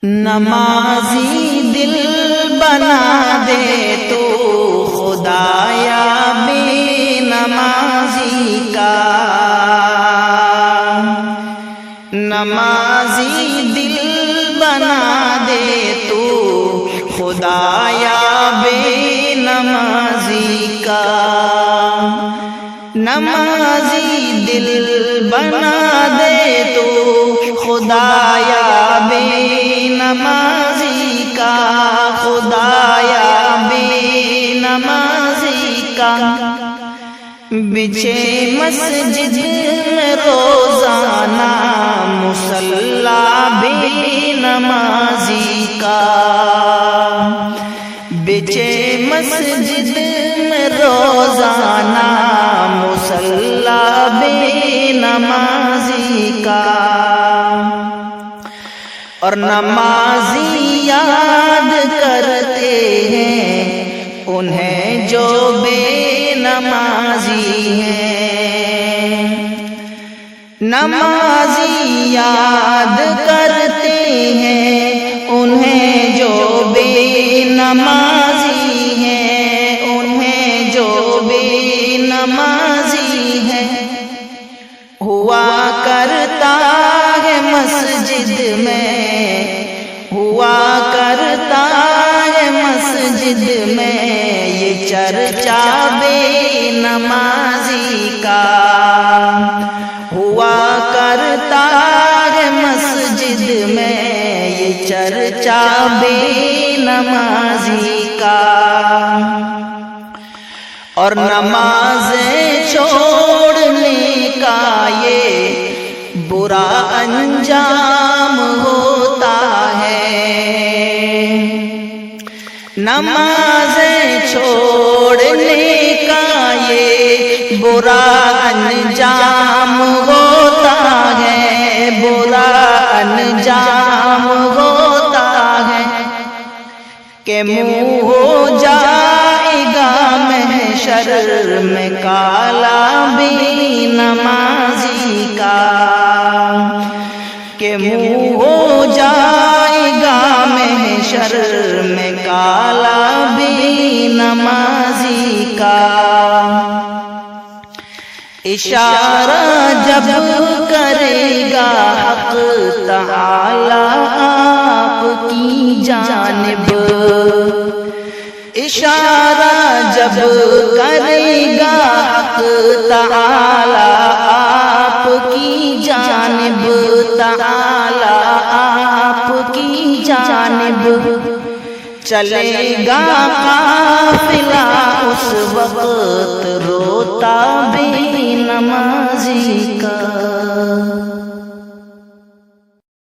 نمازی دل بنا دے تو خدایا بے نمازی کا، نمازی دل بنا دے تو خدایا بے نمازی کا، نمازی دل بنا دے تو خدایا بے نمازی کا، خدایا بے نمازی کا، بچھے مسجد میں روزانہ مصلی بے نمازی کا، بچھے مسجد میں روزانہ مصلی بے نمازی کا، اور نمازی یاد کرتے ہیں انہیں جو بے نمازی ہیں، نمازی یاد کرتے ہیں انہیں جو بے نمازی ہیں، انہیں جو بے نمازی ہیں، ہوا کرتا ہے مسجد میں، ہوا کرتا ہے مسجد میں یہ چرچا بے نمازی کا، ہوا کرتا ہے مسجد میں یہ چرچا بے نمازی کا، اور نمازیں چھوڑنے کا یہ برا انجام ہوتا ہے، نمازیں چھوڑنے کا یہ برا انجام ہوتا ہے، برا انجام ہوتا ہے، کہ منہ ہو جائے گا محشر میں کالا بے نمازی کا، کہ منہ ہو جائے گا محشر میں کالا بے نمازی کا، اشارہ جب کرے گا حق تعالی آپ کی جانب، اشارہ جب کرے گا حق تعالی آپ کی جانب، تعالی آپ کی جانب، چلے گا قافلہ اس وقت روتا بے نمازی کا۔